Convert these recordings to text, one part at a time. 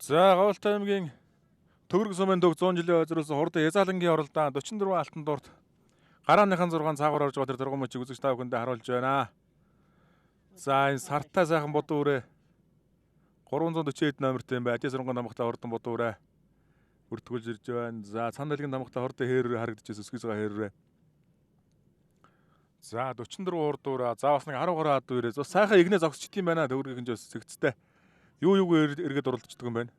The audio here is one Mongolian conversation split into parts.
За Говьолтой аймгийн Төвөрг сумын төг 100 жилийн ойзруулсан хурд Язаалангийн оролдоо 44 алтан дурт гарааныхан 6 цаагаар орж байгаа тэр дургуун мөчийг үзэж та бүхэндээ харуулж байна. За энэ сартай сайхан бодуу үрээ 340 эд номертэй юм байна. Ажил сургуулийн намхтай хурдан бодуу үрээ бүртгүүлж ирж байна. За цан дэлгийн намхтай хурдан хээрээ харагдчихсэн өсгөж байгаа хээрээ. За 44 хурд үрээ. За бас нэг 10 гаруй ад үрээ. Сайхан игнээ зогсчт юм байна. Төвөргийн хинжээс зэгцтэй. Юу эргээд уралдчихдаг юм байна.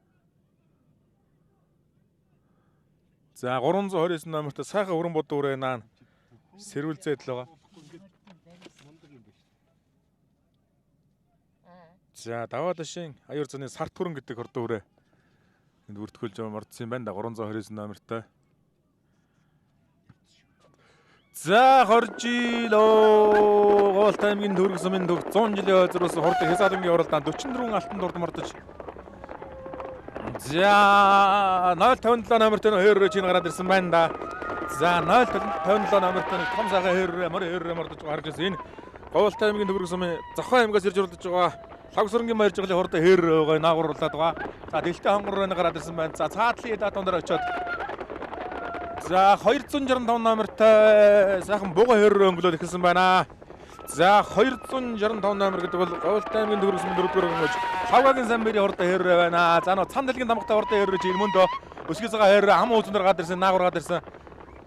За 329 номертой сайхан өрөн бодуу үрээ наан сэрвэлзээд л байгаа. За даваа дашин аюур заны сарт хүрэн гэдэг хурдан үрээ энд бүртгүүлж мордсон юм байна да 329 номертой. За хоржилоо Говьолтой аймгийн Төвөрг сумын төг 100 жилийн ойзруулсан хурдан Язаалангийн оролдоо 44 алтан дурд мордож. За 057 номертой хээрээ чинь гараад ирсэн байна да. За 057 номертой том сайхан хээрээ мордож гарч ирсэн. Энэ Говьолтой аймгийн Төвөрг сумын Зохион аймгаас ирж уралдаж байгаа Лавсрынгийн баяр жиглийн хурдан хээрээ байгаа наагурлаад байгаа. За дэлтэй хонгор гараад ирсэн байна. За цаатлын датан дээр очиод за 265 номертой сайхан буга хээрээ өнгөлөд эхэлсэн байна. За 265 номер гэдэг бол Говьолтой аймгийн Төвөрг сумын 4-р өнгөж Хавгагийн Самбири хурдан хээрээ байна. За нөө цан дэлгийн намхтай хурдан хээрээ чи мөндөө өсгөж байгаа хээрээ ам уузнаар гад ирсэн наагур гад ирсэн.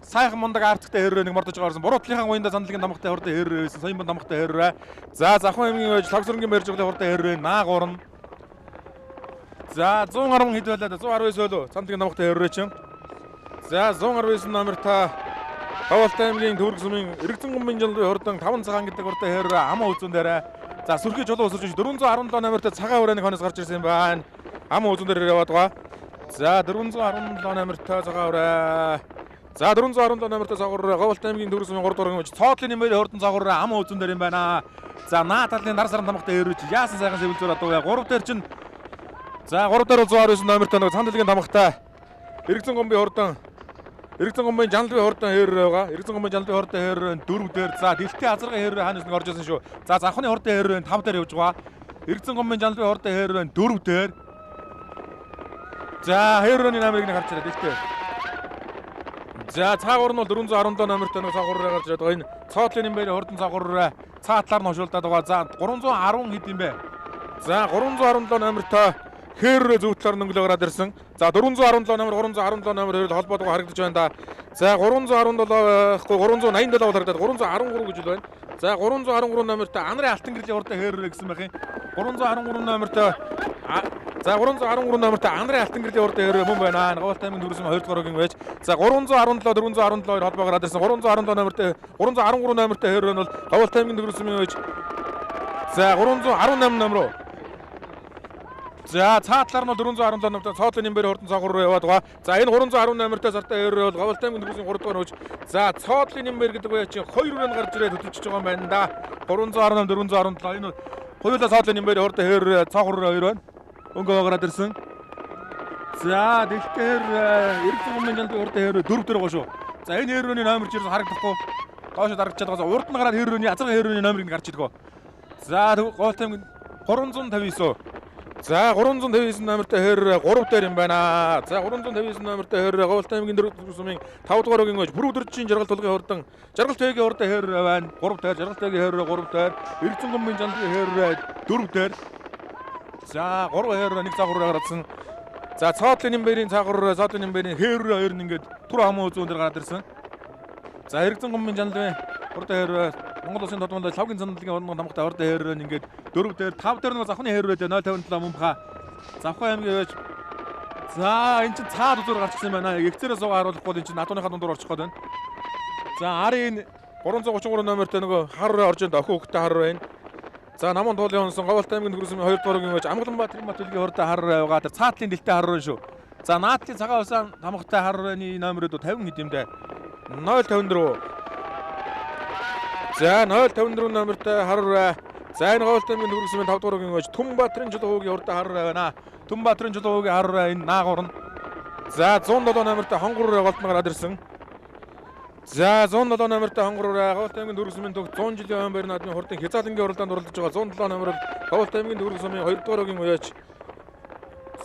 Сайхан мундаг арттай хээрээ нэг мордож байгаарсан. Буруутлынхан уянда цан дэлгийн намхтай хурдан хээрээ байсан. Соён намхтай хээрээ. За Завхан аймгийн Лавсрынгийн баяр жиглийн хурдан хээрээ наагур. За 110 хэд байлаа да 119 болоо цан дэлгийн намхтай хээрээ чинь. За 119 номертой Говьолтой аймгийн Төвөрг сумын Эргэн гомбын жилийн хурдан 5 цагаан гэдэг хурдан хээрээ ам уузун дээр. За сүрхий жолоо өсөрч 417 номертой цагаан хүрээний хонос гарч ирсэн юм байна. Ам уузун дээр яваад байгаа. За 417 номертой цагаан хүрээ. За 417 номертой цагаан хүрээ Говьолтой аймгийн Төвөрг сумын 3 дугаар өнгөж цоотлын нэмээр хурдан цагаан хүрээ ам уузун дээр юм байна. За наа талын дар саран тамхтай хээрэж яасан сайхан сэвэлзүүр одоо 3 дээр чинь. За 3 дээр 129 номертой нэг цан дэлгийн тамхтай Эргэн гомбын хурдан Эргэн гомбын жанлын хурдан хээрээ байгаа. Эргэн гомбын жанлын хурдан хээрээ 4 дээр. За дэлтэй азаргын хээрээ хаанаас нэг орж ирсэн шүү. За завхны хурдан хээрээ 5 дээр явж байгаа. Эргэн гомбын жанлын хурдан хээрээ 4 дээр. За хээрээний номерыг нэг харж ирээ дэлтэй. За цаагуур нь бол 417 номертой нэг цаагуур гарч ирээд байгаа. Энэ цоотлын нэмээр хурдан цаагуур цаатлаар нь хошуулдаад байгаа. За 310 хэд юм бэ? За 317 номертой хээрээ зөв талаар нөнгөлөө гараад ирсэн. За 417 номер 317 номер хоёроо холбоотойгоо харагдаж байна да. За 317 гэхгүй 387 бол харагдаад 313 гэж байна. За 313 номертой анарын алтан гэрлийн хурдан хээрээ гэсэн байх юм. 313 номертой за 313 номертой анарын алтан гэрлийн хурдан хээрээ мөн байна. Говьолтой аймгийн Төвөрг сумын 2 дугаар өнгө байж. За 317 417 холбоо гараад ирсэн. 317 номертой 313 номертой хээрээ нь бол Говьолтой аймгийн Төвөрг сумын байж. За 318 номер. За цаатлаар нь 417 номертой цоотлын нэмээр хурдан цаагуур руу яваад байгаа. За энэ 318 номертой сартай хээрээ бол Говьолтой аймгийн Төвөрг сумын 3 дугаар хөөж. За цоотлын нэмээр гэдэг үе чинь 2 үрэн гарч ирээд хөдөлж байгаа юм байна да. 318 417 энэ хоёулаа цоотлын нэмээр хурдан хээрээ цаагуур руу 2 байна. Өнгөө гараад ирсэн. За дэлтээр Эргэн гомбын жанлын хурдан хээрээ 4 дээр байгаа шүү. За энэ хээрээний номер чинь харагдахгүй. Доошо дарагдчихад байгаа. Урд нь гараад хээрээний азаргын хээрээний номерыг гарч идэг. За Говьолтой аймгийн 359. За 359 номертой хээрээ 3 дээр юм байна. За 359 номертой хээрээ Говьолтой аймгийн Төвөрг сумын 5 дугаар өнгөж бүрүүдэрчийн жаргал тулгын хурдан жаргал тээгийн хурдан хээрээ байна. 3 дээр жаргал тээгийн хээрээ 3 дээр Эргэн гомбын жанлын хээрээ 4 дээр. За 3 хээрээ нэг цаагуур гаргадсан. За цоотлын нэмбэрийн цаагуур цоотлын нэмбэрийн хээрээ 2 нь ингээд түр ам уузуун дээр гараад ирсэн. За Эргэн гомбын жанлын хурдан хээрээ Монгол Улсын тодмонд Лавгийн цан дэлгийн хурдан тамхтай хурдан хээрээ нь ингээд 4 дээр 5 дээр нэг завхны хээрээ 057 мөнха Завхан аймгийн байж. За эн чинь цаад үзүүр гарч ирсэн байна. Эгцээрээ суугаа харуулахгүй эн чинь надууныхаа дундуур орчих гээд байна. За арын 333 номертой нөгөө хар орж инд охин хөвгтэй хар байна. За намун туулын онсон Говьолтой аймгийн Төвөрг сумын 2 дугаар өнгө байж Амгаланбаатарын Батөлгийн хурдан хар байгаа. Тэр цаатлын дэлтэй хар байна шүү. За наадлын цагаан усаан тамхтай харны номерууд 50 хэд юм дээ. 054. За 054 номертой хар. За энэ Говьолтой аймгийн Төвөрг сумын 5 дугаар өнгө байж Түнбаатарын Чулуугийн хурдан хар байна. Түнбаатарын Чулуугийн хар энэ наагур нь. За 107 номертой хонгор голтон гараад ирсэн. За 107 номертой хонгор Говьолтой аймгийн Төвөрг сумын төг 100 жилийн ойн баяр наадмын хурдан Хязаалангийн оролдоонд оролцож байгаа 107 номер Говьолтой аймгийн Төвөрг сумын 2 дугаар өнгө байж.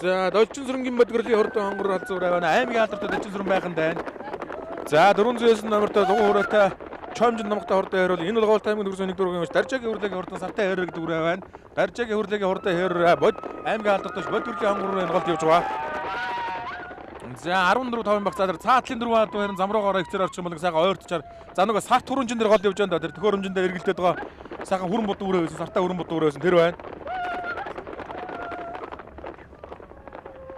За Долчин сүрэнгийн модгөрлийн хурдан хонгор халзуур байна. Аймгийн алдартай Долчин сүрэн байхан дайн. За 409 номертой дугуй хүрээтэй Чомжин намгатай хурдан хойрол энэ бол Говьт аймгийн төгсөний 1 дөрвийн Даржаагийн хөрлөгийн хурдан Сартай хойрог гэдэг үрээ байна. Даржаагийн хөрлөгийн хурдан хойроо бод аймгийн алдартай бод төрлийн хонгор энголд явж байгаа. За 14-5 багцаар цаатлын 4 хад харин зам руугаа ихцээр орчих юм бол сайхан ойртчаар за нөгөө сарт хөрөнжин дээр гол явж байгаа. Тэр төхөөрөмжин дээр эргэлдээд байгаа. Сайхан хүрэн бод үрээ байсан. Сартай хүрэн бод үрээ байсан. Тэр байна.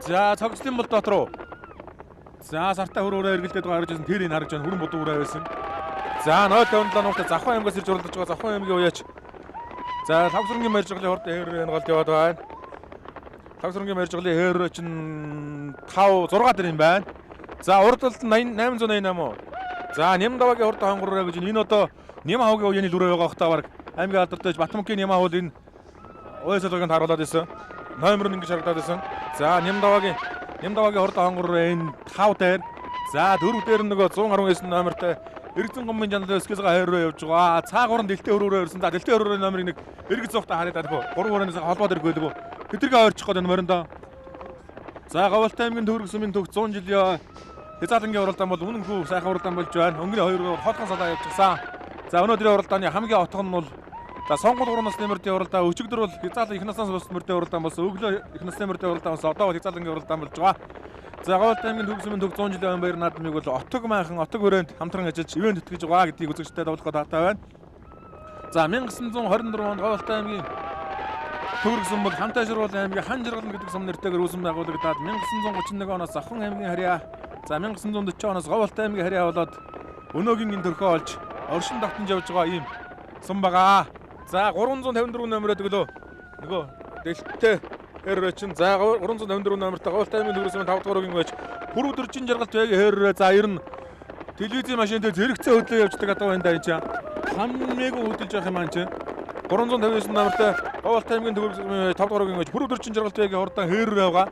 За цогцлын бол дотроо. За сартай хөрөөрөө эргэлдээд байгаа харж байсан. Тэр энэ харж байгаа хүрэн бод үрээ байсан. За 057 нугтай Завхан аймгаас ирж уралдаж байгаа Завхан аймгийн уяач. За Лавсрынгийн мэржглийн хорт хойроо энэ голд яваад байна. Лавсрынгийн мэржглийн хойроо чинь 5 6 дээр юм байна. За урдталд 888 уу. За Нямдавагийн хорт хонгороо гэж энэ одоо Нямхавгийн уяаны лүрээ байгаа хта баг аймгийн алдартай Батмунгийн Нямхав энэ уяаслаганд харуулад байсан. Номер нь ингэж харагдаад байсан. За Нямдавагийн хорт хонгороо энэ 5 дээр. За 4 дээр нөгөө 119 номертой Эргэцэн гомын жанал өскөөс хойроо явж байгаа. Цаагуур нь дэлтэй хөрөөрөө ирсэн. За дэлтэй хөрөөрөө номерыг нэг эргэж зуухта хараад байгаа. 3 хураанаас холбоод иргээлгүй. Хэдэргээ ойрчих гээд морьндоо. За Говьт аймгийн төгрөг сүмийн төгс 100 жилийн Хязаалангийн уралдаан бол үнэнгүй сайхан уралдаан болж байна. Өнгөрийн 2 холхон салаа явчихсан. За өнөөдрийн уралдааны хамгийн отго нь бол за сонгол 3 насны мөрдийн уралдаан, өчигдөр бол Хязаалан их наснаас ус мөрдийн уралдаан болсон. Өглөө их насны мөрдийн уралдаан болсон. Одоо бол Хязаалангийн уралдаан болж байгаа. За Говьт аймгийн төгс сүмийн төгс 100 жилийн баяр наадмыг бол отог майхан отог хүрээнд хамтран ажиллаж ивент тэтгэж байгаа гэдгийг үзэгчдэд дуулахад таатай байна. За 1924 онд Говьт аймгийн төгрөг сүм бол Хамтай Ширвал аймгийн Хан Жаргалан гэдэг сум нэртэйгээр үүсгэн байгуулагдаад 1931 оноос Завхан аймгийн харьяа, за 1940 оноос Говьт аймгийн харьяа болоод өнөөгийн энэ төрхөө олж оршин тогтнож явж байгаа ийм сум байгаа. За 354 номероо төглөө нөгөө дэлттэй хойроо чин за 354 номертой Говьт аймгийн төгрөг сүмийн 5 дугаар угийн байж бүр өдөржин жаргалт байгийн хойроо за ер нь телевизийн машин дээр зэрэгцээ хөдлөө явждаг одоо байна да энэ чинь хаммээгөө хөдөлж явах юм аа чинь 359 номертой Говьт аймгийн төгрөг сүмийн 5 дугаар угийн байж бүр өдөржин жаргалт байгийн хурдан хойроо байгаа.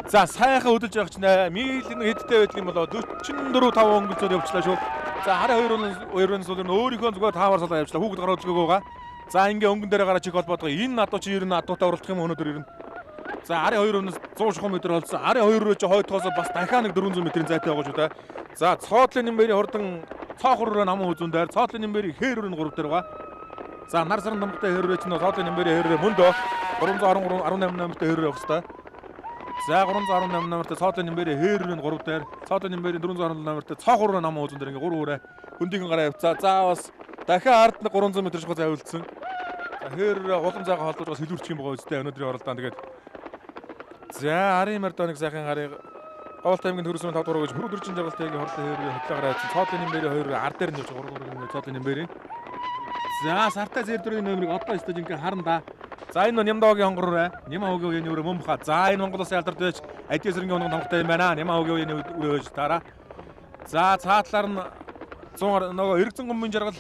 За сайхан хөдөлж явах чинь мил хэдтэй байдаг юм болоо 44 5 өнгөлцөд явчлаа шүү. За хараа 2-оос бол өөрийнхөө зүгээр таавар салаа явчлаа. Хүүхэд гараа төлгөөг байгаа. За ингээ өнгөн дээр гараа чих холбоодгоо энэ адуу чи ер нь адуутай уралдах юм өнөөдөр ер нь. За ари 2-оос 100 шугам метр болсон. Ари 2-роо чи хойтгоосоо бас дахиад нэг 400 м-ийн зайтай байгаа шүү дээ. За цоотлын нэмбэрийн хурдан цоохроо намын үзүүн дээр цоотлын нэмбэрийн хээрүүр нь 3 дээр байгаа. За нар саран дамгтай хээрүүр чинь цоотлын нэмбэрийн хээрүүр мөндөө 313 18 номертой хээрүүр явах хэрэгтэй. За 318 номертой цоотлын нэмбэрийн хээрүүр нь 3 дээр цоотлын нэмбэрийн 417 номертой цоохроо намын үзүүн дээр ингээ 3 хүрээ хөндийнхэн гараа явцаа. За бас дахиад ард нь 300 м шугал завилдсан. За хээрүүр улам зайгаа холдож бас хилүүрчих юм байгаа үстэй өнөөдрийн оролдоон тэгээд за Арын Мардоныг сайхан гарыг Говьт аймгийн төгрөг сүмийн 5 дугаар гэж бүр өдөржин жаргалтын хурдан хээрээ хөтлөө гараад цоотлын нэмбэрийн 2 ард дээр нь явж 3 дугаар цоотлын нэмбэрийн. За Сартай зэр дөрвийн номерыг одоо стаж ингээ харна да. За энэ Нямдавагийн хонгороо Нямхавгийн уяаны өрөө мөн баха. За энэ Монгол Улсын алдарт байж Адис сэргийн онгон тамгатай юм байна. Нямхавгийн уяаны өрөө гэж таараа. За цаатлаар нь 100 нөгөө Эргэцэн гомын жаргал.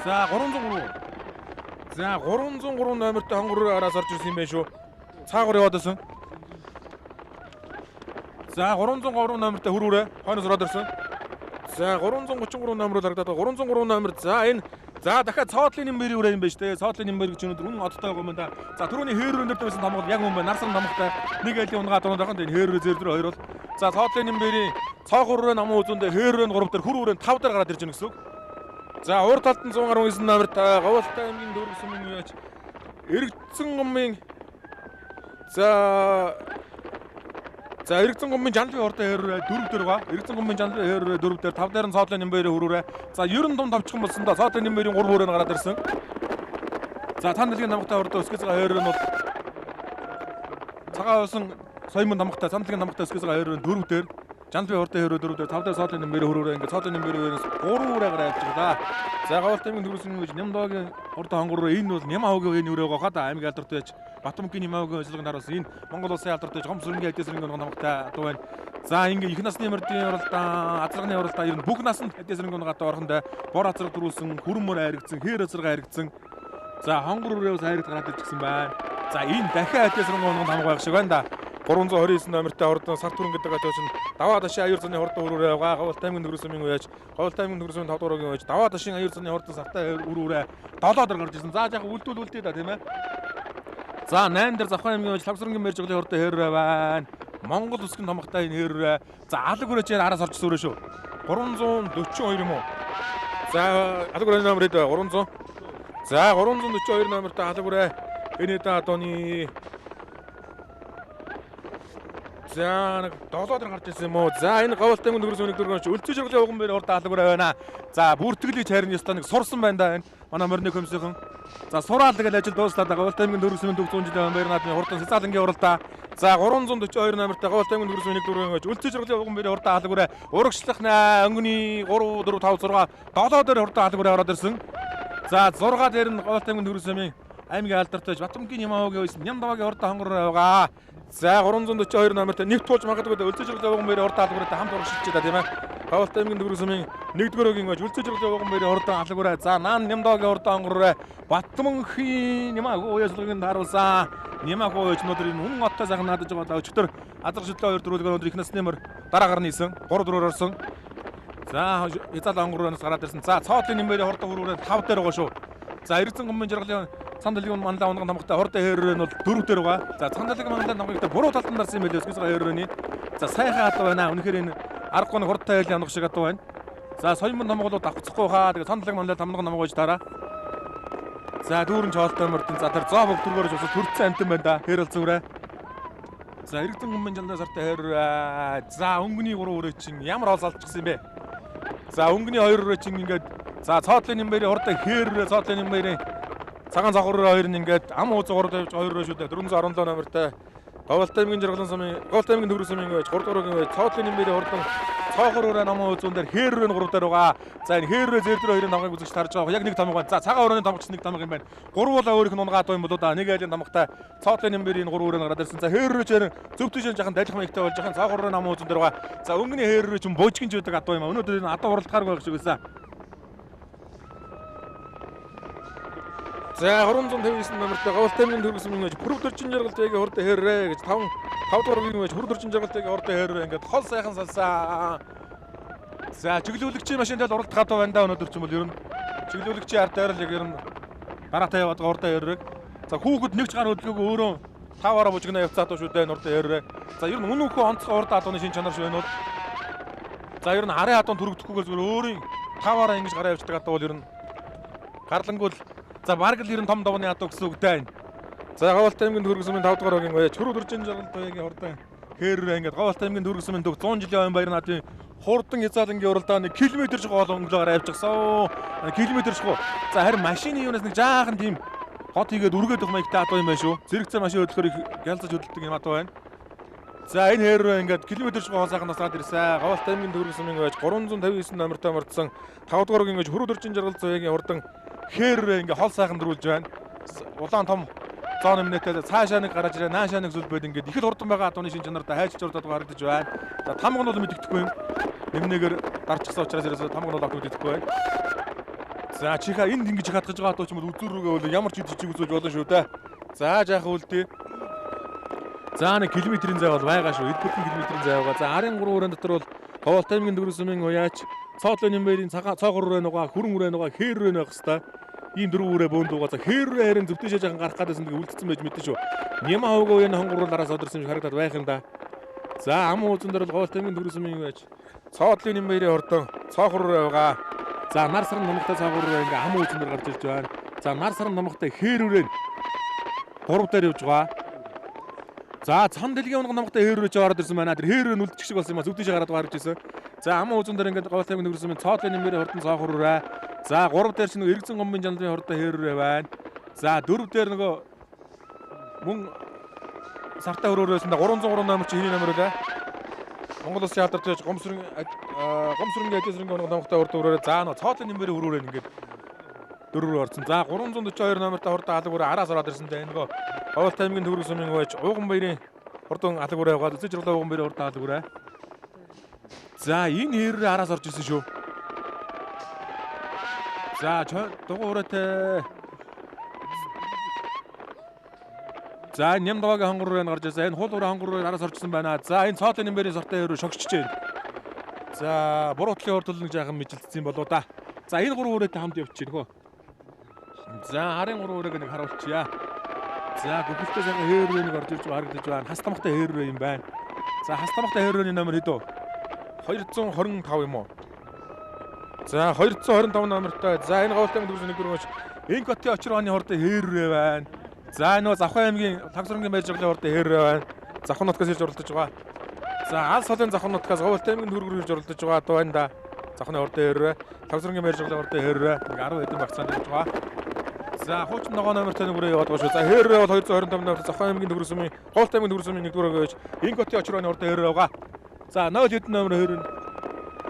За 303. За 303 номертой хонгороо араас орж ирсэн юм байна шүү. Цаагуур яваад байсан. За 303 номертой хөрүүрээ хойноос ороод ирсэн. За 333 номероор харагдаад 303 номер. За энэ за дахиад цоотлын нэмбэрийн үрээ юм байна шүү дээ. Цоотлын нэмбэр гэж өнөөдөр үнэн одтой байгаа юм да. За түрүүний хээрүүр өндөр байсан тамгал яг юм байна. Нарсан тамгатай нэг айлын унгаа дуранд байгаа энэ хээрүүр зэр дээр 2 бол. За цоотлын нэмбэрийн цоохроо намын үзүүндээ хээрүүр нь 3 дээр хөрүүрээ 5 дээр гараад ирж байна гэсэн үг. За урд талд нь 119 номертой Говьт аймгийн төгрөг сүмийн уяач Эргэцэн гомын за Эргэцэн гомын жанлын хурдан хойроо 4 дээр байгаа. Эргэцэн гомын жанлын хойроо 4 дээр 5 дээр нь цоотлын нэмбэрийн хөрүүрээ. За 90 товчхон болсон да. Цоотлын нэмбэрийн 3 хүрээ гараад ирсэн. За тань дэлгийн намгатай хурдан өскөөс хойроо нь бол цагаан усан соёмын намгатай цамдлын намгатай өскөөс хойроо 4 дээр жанлын хурдан хойроо 4 дээр 5 дээр цоотлын нэмбэрийн хөрүүрээ ингээ цоотлын нэмбэрийн хөрөөс 3 хүрээ гараад ирж байгаа. За Говьт аймгийн төгрөг сүмийн гэж Нямдавагийн хурдан хонгороо энэ бол Нямхавгийн уяаны өрөө гохоо да аймгийн алдарт байж Батмунгийн Нямхавгийн ажиллагаанд харуулсан энэ Монгол Улсын алдарт байж Гомс сүрэнгийн Адис сэргийн онгон намгатай одоо байна. За ингээ их насны мөрдийн уралдаан азарганы уралдаан ер нь бүх насанд Адис сэргийн онготой орхондоо бор азарг дөрүүлсэн хүрмөр хайрагдсан хэр азарга хайрагдсан. За хонгор өрөөс хайрд гараад ирчихсэн байна. За энэ дахиад Адис сэргийн онгон хамгаах байх шиг байна да. 329 номертой хурдан сарт хүрэн гэдэг атоос нь даваа дашин аюур заны хурдан өрөөрэй байгаа. Говьт аймгийн төгрөг сүмийн уяач Говьт аймгийн төгрөг сүмийн 5 дугаар угийн уяач даваа дашин аюур заны хурдан сартай өрөөрэй 7 дор гарч ирсэн. За яг үлдүүлээ да тийм ээ. За 8 дээр Завхан аймгийн Лавсрангийн мэрж голын урд хэррээ байна. Монгол үсгэн томхтой энэ хэррээ. За алаг хүрээчээр араас орж сүрээ шүү. 342 юм уу? За алаг хүрээний номерыг 300. За 342 номертой алаг хүрээ. Энэ датоны за нэг 7 дээр гарч ирсэн юм уу? За энэ Говьалт аймгийн төгрөс өнийг дөргөн өлцөө жиргэлийн уган бээр урд алаг хүрээ байна. За бүртгэлийг харин ёстой нэг сурсан байна да энэ. Манай морины комиссийн. За сураалдаг ажил дуустаад Говьалт аймгийн төгрөс өнийг 100 жилийн баяр наадмын хурдан Цэцалангийн уралдаа. За 342 номертой Говьалт аймгийн төгрөс өнийг дөргөн өлцөө жиргэлийн уган бээр урд алаг хүрээ. Урагшлах өнгөний 3 4 5 6 7 дээр урд алаг хүрээ ороод ирсэн. За 6 дээр нь Говьалт аймгийн төгрөс аймгийн алдартай Батбангийн Ямаагийн ойс Нямдавагийн урд хонгор байгаа. За 342 номертой нэг туулж магадгүй өлцөө жиргэлийн уган бээр урд алаг хүрээ хамт урагшилж байгаа тийм ээ. Говьалт аймгийн төгрөс нэгдүгээр өгийн өлцөө жиргэлийн уган бээр урд алаг хүрээ. За наан Нямдавагийн урд хонгор Батбангийн Ямаагийн ойсгийн даруулсан. Ямаагийн ойч өнөөдөр энэ үнэн оттой сайхан наадаж байгаа өчтөр азар шүтлээ 2 дөрөвдүгээр өндөр их насны мөр дараагаар нь ийсэн 3 4-өөр орсон. За Цэцал онгороноос гараад ирсэн. За цоотлын нэмбэрийн хурдан хүрүүрээ 5 дээр байгаа шүү. За Эрдэнэ гомбын жаргалын Цандалгийн манлаа унган тамгатай хортой хэррээ нь бол 4 дээр байгаа. За Цандалгийн манлаа тамгатай буруу талд нь дарсан юм байлээ. Өсгөөс хэррээний. За сайхан хадаа байна. Үнэхээр энэ аргагүй нэг хурдтай хэл явах шиг хадаа байна. За соёмын намголууд авцахгүй хаа. Тэгээ Цандалгийн манлаа тамган намгойж дараа. За дүүрэн чоолтой мөрдөн за тэр зоо бог түргээрж усад төрцөн амтан байна да. Хэрэл зүрэ. За Эрдэнэ гомбын жалнаас артай хэррээ. За өнгөний 3 өрөө чинь ямар ол залчихсан юм бэ? За өнгөний 2 өрөө чинь ингээд за цоотлын нэмбэрийн хурдан хэррээ цоотлын нэмбэрийн цагаан цогор 2 нь ингээд ам ууцгаар тавьж 2 өрөө шүү дээ. 417 номертой Говьалт аймгийн жаргалан сумын Говьалт аймгийн төгрөс сумын байж 3 дуурайгийн байж цоотлын нэмбэрийн хурдан цоогор өрөө намаа үзүүн дээр хэррээ 3 дээр байгаа. За энэ хэррээ зэрдэр 2-ын тамгыг үзэж тарж байгаа. Яг нэг тамга байна. За цагаан өрөөний тамгач нэг тамга юм байна. 3 бол өөрийнх нь унгаад байна болоо да. Нэг айлын тамгатай цоотлын нэмбэрийн 3 өрөөнд гараад ирсэн. За хэррээ чээр зөв тийш жахан дайлах маягтай болж жахан цоогор өрөө намаа үзүүн дээр байгаа. За өнгөний хэррээ ч божигч үүдэг адуу юм. Өнөөдөр энэ адуу уралдахаар байх шиг байсан. За 359 номертой Говьалт аймгийн төгрөс сумын байж Пүрэв дөржин жаргалтыг хурд хэррээ гэж 5 дугаар үеийн байж Пүрэв дөржин жаргалтыг хурд хэррээ ингээд хол сайхан салсан. За чиглүүлэгчийн машинд л уралдах хатуу байна да өнөөдөр ч юм бол ер нь чиглүүлэгчийн ард дайрал яг ер нь гараатай яваад хурд хэррээ. За хүүхэд нэг ч гар хөдөлгөөгүй өөрөө 5-аараа бужигнаа явцаад шүү дээ хурд хэррээ. За ер нь үнэн хөө онцгой хурд адууны шин чанар шүү энэ бол. За ер нь харын адуун төрөгдөхгүй зүгээр өөрийн 5-аараа ингэж гараа явждаг адуу бол ер нь гарлангуул за бараг л ер нь том довны адуу гэсэн үг дээ. За Говьалт аймгийн төгрөс сумын 5 дугаар өгийн байж Пүрэв дөржин жаргалтай хурдан хэррээ ингээд Говьалт аймгийн төгрөс сумын 100 жилийн баяр наадмын хурдан Цэцалангийн уралдаа 1 км жоо өнгөлөөр авчихсан. Километр шгоо. За харин машины юунаас нэг жаахан тийм хот хийгээд үргээд өгөх маягтай адуу юм байна шүү. Зэрэгцээ машин хөдлөхөөр гялзаж хөдөлдөг юм адуу байна. За энэ хэррээ ингээд километр шгоо сайхан насаад ирсэн. Говьалт аймгийн төгрөс сумын байж 359 номертой мордсон 5 дугаар өгийн байж Пүрэв дөржин жаргал зоогийн хурдан хэррээ ингээд хол сайхан дөрүүлж байна. Улаан том зоон өмнөтэй цаашаа нэг гараж ирээ, наашаа нэг зүлбэд ингээд их л хурдан байгаа адууны шин чанартай хайчж урдаад гарагдаж байна. За тамга нь бол мэддэхгүй юм. Нэмнэгээр дарчихсан учраас ерөөсөө тамга нь бол авч мэддэхгүй байна. За чиха энд ингэж хатгаж байгаа адуу ч юм бол үзүүр рүүгээ бол ямар ч жижиг үзүүлж болно шүү дээ. За жаахан үлдээ. За нэг километрийн зай бол байгаа шүү. Эд бүтэн километрийн зай байгаа. За арын 3 өрөөнд дотор бол Говьалт аймгийн төгрөс сумын уяач цоотлын нэмбэрийн цоогор өрөө нөгөө хүрэн өрөө нөгөө хээр өрөө байх хэвээр ийм дөрвөн өрөө бөөнд байгаа. За хэррээ харин зөвтөшөө жаахан гарах гадаас нэг үлдсэн байж мэдэн шүү. Няма хавгаа энэ хонгорол араас одорсон юм шиг харагдаад байх юм да. За ам уузан дээр бол Говьалт аймгийн төгрөс сумын уяач цоотлын нэмбэрийн хурдан цоогор өрөө байгаа. За нар саран номогтой цоогор өрөө ингээ ам уузан дээр гарч ирж байна. За нар саран номогтой хээр өрөө 3 дээр явж байгаа. За Цандалгийн унган намгатай хэррээ ч ороод ирсэн байна. Тэр хэррээ нь үлдчих шиг болсон юм а. Зүгтээш гараад гарч ирсэн. За ам уузан дээр ингээд Говьалт аймгийн төгрөс сумын цоотлын нэмбэрийн хурдан цоогор өрөө. За 3 дээр чинь Эрдэнэ гомбын жалбын хурдан хэррээ байна. За 4 дээр нөгөө мөн сартаа өрөөрөөсөн да 303 номер чи хэний номер вэ? Монгол Улсын алдартай гомсрынгийн ажил сэргийн намгатай хурдан өрөөрөө. За нөгөө цоотлын нэмбэрийн өрөөрөө ингээд дөрвөр орсон. За 342 номертой хурдан алаг өрөө араас ороод ирсэн дээ. Нөгөө Говьалт аймгийн төгрөс сумын байж ууган баярын хурдан алаг өрөө байгаа. Үзэж жирлээ ууган баярын хурдан алаг өрөө. За энэ хэррээ араас орж ирсэн шүү. За дугуй өрөөтэй. За Нямдавагийн хонгор өрөөнд гарч ирсэн. Энэ хул өрөө хонгор өрөөнд араас орчихсон байна. За энэ цоотлын нэмбэрийн сортой хэррээ шогчж байна. За буруутлагын урд төлөв жаахан мэжилдсэн болоо да. За энэ 3 өрөөтэй хамт явчих нөхөө. За харын 3 өрөөг нэг харуулчихъя. За гүгэлтэй сайхан хээррөөнийг орж ирж байгаа харагдаж байна. Хас тамхтай хээррөө юм байна. За хас тамхтай хээррөөний номер хэдөө? 225 юм уу? За 225 номертой. За энэ гавлтай дүүс нэг дөрөвч Инкоти очрооны хортой хээррөө байна. За нөгөө Завхан аймгийн Лагсрангийн байж байгаа хортой хээррөө байна. Завхан нутгаас ирж оролдож байгаа. За алс холын Завхан нутгаас гавлтай аймгийн хөргөр ирж оролдож байгаа дуу байна да. Завхны хортой хээррөө. Лагсрангийн байж байгаа хортой хээррөө. 10 хэдэн багцаанд ирж байгаа. За хуучин ногоо номертой нүрээ яваад байгаа шүү. За хээррөө бол 225 номер Завхан аймгийн төгөрсөмийн гавлтай аймгийн төгөрсөмийн нэг дөрөв гэж Инкоти очрооны хортой хээррөө байгаа. За 0 хэдэн номер хээррөө.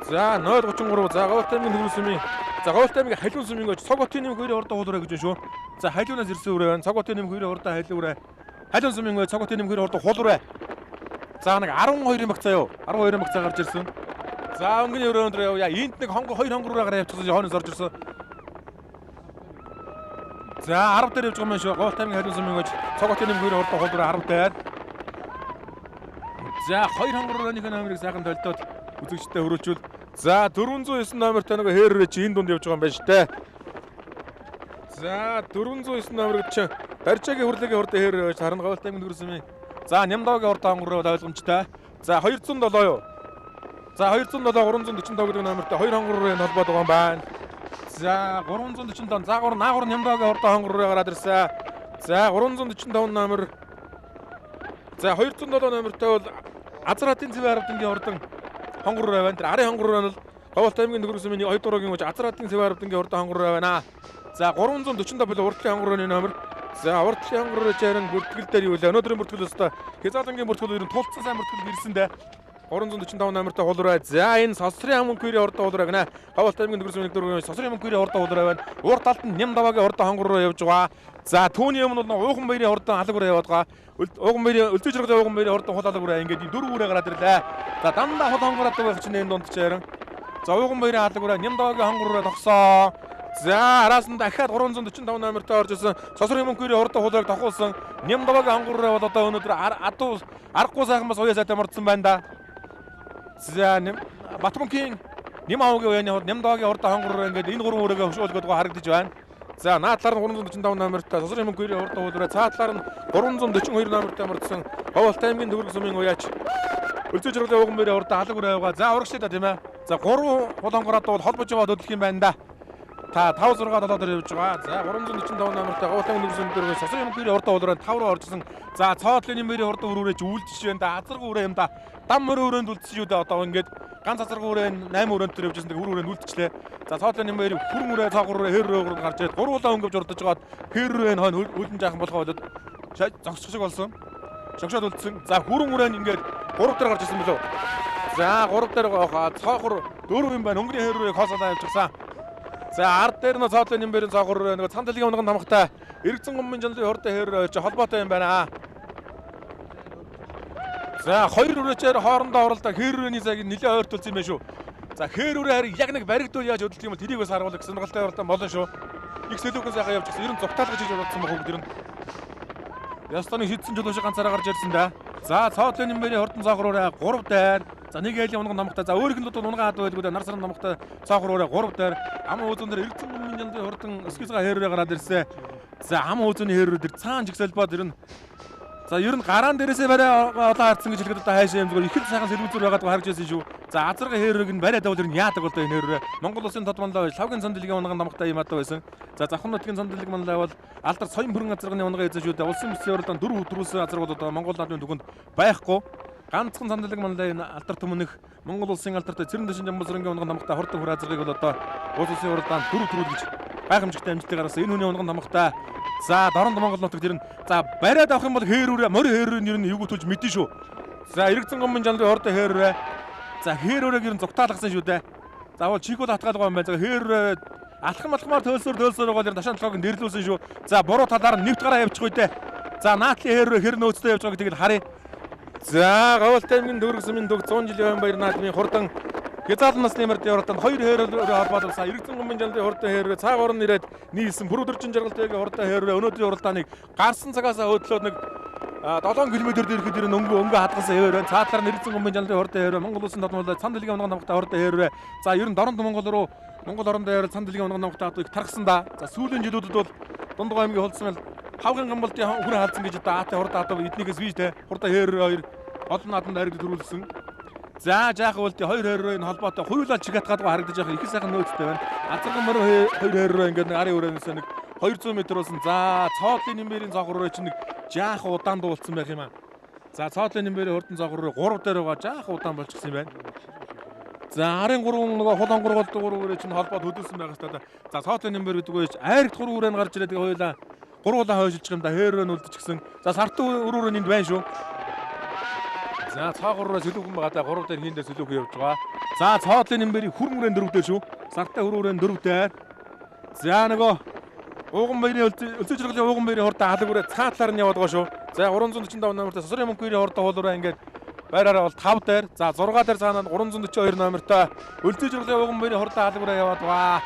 За 033 за гавлтай аймгийн төгөрсөмийн за гавлтай аймгийн халиун сүмийн гэж цоготын нэм хоёрын хордоо хуулраа гэж байна шүү. За халиунаас ирсэн үрээ байна. Цоготын нэм хоёрын хордоо халиураа. Халиун сүмийн гэж цоготын нэм хоёрын хордоо хуулраа. За нэг 12 багцаа юу? 12 багцаа гарч ирсэн. За өнгөний өрөөнд явъя. Энд нэг хонгор 2 хонгороо гараа явчихсан хойноос орж ирсэн. За 10 дээр явж байгаа юм шүү. Гавлтай аймгийн халиун сүмийн гэж цоготын нэм хоёрын хордоо хуулраа 10 дээр. За 2 хонгорооны номерыг сайхан толдоод үзэгчтэй хөрөөчүүл. За 409 номертой нэг хээррээ чи энэ дунд явж байгаа юм байна шүү дээ. За 409 номерыг чи Даржаагийн хөрлөгийн хордоо хээррээ байж харна гавлтай аймгийн төгөрсөмийн. За Нямдаагийн хордоо хонгороо ойлгомжтой. За 207 юу? За 207 345 гэдэг номертой 2 хонгорын холбоод байгаа юм байна. За 345 за 3 наагур Нямдаагийн хордоо хонгороо гараад ирсэн. За 345 номер. За 207 номертой бол Азратын цэвэн харавдангийн хордон хонгор байна. Тэр арын хонгор нь бол гавлтай аймгийн төгөрсөмийн 2 дураагийн уж Азратын цэвэн харавдангийн хордон хонгор байна. За 345 бол урдлын хонгорын номер. За урдлын хонгор чарин бүртгэл дээр юу вэ? Өнөөдрийн бүртгэл өстой Хязгаалангийн бүртгэл ерөн тулцсан сайн бүртгэл ирсэн дээ. 345 номертой хуулраа. За энэ Сосрын амын күйрийн хордоо хуулраа гэнэ. Гавлтай аймгийн төгөрсөмийн дөрвөн Сосрын амын күйрийн хордоо хуулраа байна. Урд талд нь Нямдавагийн хордоо хонгор руу явж байгаа. За түүний өмнө бол Ууган баярын хордоо халагураа яваад байгаа. Ууган баярын өлзөж жаргалын Ууган баярын хордоо халагураа ингээд энэ дөрвөн үрээ гараад ирлээ. За дандаа хол хонгороод байх чинь энэ дунд чарин. За Ууган баярын халагураа Нямдавагийн хонгороо тогсоо. За араас нь дахиад 345 номертой орж ирсэн Сосрын амын күйрийн хордоо хуулраг тохиулсан Нямдавагийн хонгороо бол одоо өнөөдөр адуу аргагүй сайхан бас уяа сайтай мордсон байна да. За Батмунгийн Нямаагийн уяаны хорд Нямдавагийн хордоо хонгороо ингээд энэ гурван үрээгээ хөшөөлгөд байгаа харагдаж байна. За наад талаар нь 345 номертой Сосрын амын күйрийн хордоо хуулраа цаа талаар нь 342 номертой мордсон Гавлтай аймгийн төгөрсөмийн уяач өлзөж жаргалын Ууган баярын хордоо халагураа явгаа. За урагштай та тийм ээ. За 3 хол хонгороод бол холбож яваад өдлөх юм байна да. Та 5 6 7 дээр явж байгаа. За 345 номертой Гавлтай аймгийн төгөрсөмийн дөрөв Сосрын амын күйрийн хордоо хуулраа 5 руу оржсэн. За цоотлын нэмэрийн хордоо өрөөрэж үлдчихэж байна да. Азаргуу өрөө юм да. Дам мөрөө өрөөнд үлдчихэж үү да. Одоо ингээд ганц азаргуу өрөө 8 өрөөнд төр явж байсан. Хүр өрөөнд үлдчихлээ. За цоотлын нэмэр хүрэн өрөө цаагур өрөө хэр өрөө гарч ирээд гурвуулаа өнгөвж урдж байгаад хэр өрөө хойно үлдэн жаахан болохоо болоод зогсчих шиг болсон. Шогшоод үлдсэн. За хүрэн өрөөнд ингээд 3 дээр гарч ирсэн билүү. За 3 дээр цаагур 4 юм байна. Өнгөний хэр өрөөг хоосолоо явчихсан. За ард дээр нь цоотлын нэмэрийн цаагур өрөө нэг цан дэлгийн унган тамхтай Эргцэн гомбын жанлын хордоо хэр холбоотой юм байна. За хоёр өрөөчээр хоорондоо оролдог хэр өрөөний цагийг нэлээд ойртуулсан юм байна шүү. За хэр өрөө харин яг нэг баригдуул яаж өдөлт юм бол тэрийг бас харуулах гэсэн сонирхолтой оролдоо болно шүү. Их сэлүүхэн сайхан явчихсан. Ер нь зугтаалгаж хийж бодсон баг бүгд ер нь. Ястаны хитсэн жолоо шиг ганцаараа гарч ирсэн да. За цоотлын нэмэрийн хордон цаагуураа 3 дээр. За нэг айлын унган намхтай. За өөрийнх нь бол унган хад байлгүй нар саран намхтай цаагуураа 3 дээр. Ам уузан дээр Эргцэн гомбын жанлын хордон эскизга хээрээ гараад ирсэн. За ам уузны хээрүүд дэр цаан жигсэлбод ер нь. За ер нь гараан дээрээсээ барай олон харцсан гэж хэлэхэд одоо хайшаа юм зүгээр их л сайхан сэрвүүцэр байгаад харж байсан шүү. За азарга хээрэг нь барай давал ер нь яадаг бол энэ хээрээ Монгол улсын тодмонлоо лавгийн цандэлгийн унган намхтай юм адаа байсан. За Завхан нутгийн цандэлэг манлай бол алдар соён хөрөнгө азарганы унган эзэн шүү дээ. Улсын төслийн уралдаан 4 өдрөөс азаргууд одоо Монгол наадмын түгэнд байхгүй. Ганцхан цандэлэг манлай алдар төмөнөх Монгол улсын алдартай Цэрэн дэшин Жамбасрынгийн унган намхтай хордон хүр азаргыг бол одоо улс улсын уралдаан 4 өдрүүд гэж гайхамшигтай амжилтыг гаргасан. Энэ хүний унган намхтай за доронд Монгол нутагт ер нь за бариад авах юм бол хээрүүрээ морь хээрүүрийн ер нь юу гүтүүлж мэдэн шүү. За Эргцэн гомбын жанлын хордоо хээрүүрээ. За хээрүүрийг ер нь зугтаалгасан шүү дээ. Заавал чигүүл хатгаалгаа юм байна. За хээрүүрээ алхам алхмаар төлсөр байгаа ер нь ташаан толгойг нэрлүүлсэн шүү. За буруу талаар нь нэвт гараа явчих үедээ. За наатлын хээрүүрээ хэр нөөцтэй явж байгааг тэгэл харъя. За Гавлтай аймгийн төгөрсөмийн дөг 100 жилийн баяр наадмын хурдан Хязгаалан насны мөрд яваатан хоёр хээрөөр холбоолсон Эргцэн гомбын жанлын хордоо хээрээ цаагаар нь ирээд нийлсэн бүрдэрчин жаргалтай хордоо хээрээ өнөөдрийн уралдааныг гарсан цагаас хөдлөөд нэг 7 км дээрхэд ирэн өнгө хадгалсан хээрээ цаатлаар нь Эргцэн гомбын жанлын хордоо хээрээ Монгол улсын тодмол цан дэлгийн унган намхтай хордоо хээрээ за ер нь доронд Монгол руу Монгол орондоо яваад цан дэлгийн унган намхтай одоо их тархсан да. За сүүлийн жилүүдэд бол Дундгой аймгийн холдсон хавгын гамбалтын хүн хаалцсан гэж даатай хурд адав эднийгээс вижтэй хурда хээр 2 олон нааданд харигд төрүүлсэн. За жаахан бол 2-2-ийн холбоотой хуйлаа чигат гадгаа харагдаж байгаа их сайхан нөөцтэй байна. Азарган мөр 2-2 ингээд арын өрөөнөөс нэг 200 м болсон. За цоодлын нэмбэрийн цогроо чинь нэг жаахан удаан дуулсан байх юм аа. За цоодлын нэмбэрийн хурдан цогроо 3 дээр байгаа жаахан удаан болчихсон юм байна. За арын 3 нөгөө хол хонгоргол дуурайг чинь холбоод хөдөлсөн байх хэрэгтэй. За цоодлын нэмбэр гэдэг үеч айрт 3 өрөөнд гарч ирээд хуйлаа гурвуулаа хойшилчих юм да хээрөө үлдчихсэн. За сартын өрөөрөө энд байна шүү. За цаагуураас сөлөөхөн байгаа да 3 дээр хийн дээр сөлөөхөн явж байгаа. За цоодлын нэмбэрийн хүрмүрэн 4 дээр шүү. Сартай хүрмүрэн 4 дээр. За нөгөө ууган баярын өлзөө жиргэлийн ууган баярын хурдаа алаг үрээ цаатлаар нь яваад байгаа шүү. За 345 номертой сосрын мөнгөний хурдаа хуулаараа ингээд байраараа бол 5 дээр. За 6 дээр цаанаад 342 номертой өлзөө жиргэлийн ууган баярын хурдаа алаг үрээ яваад байгаа.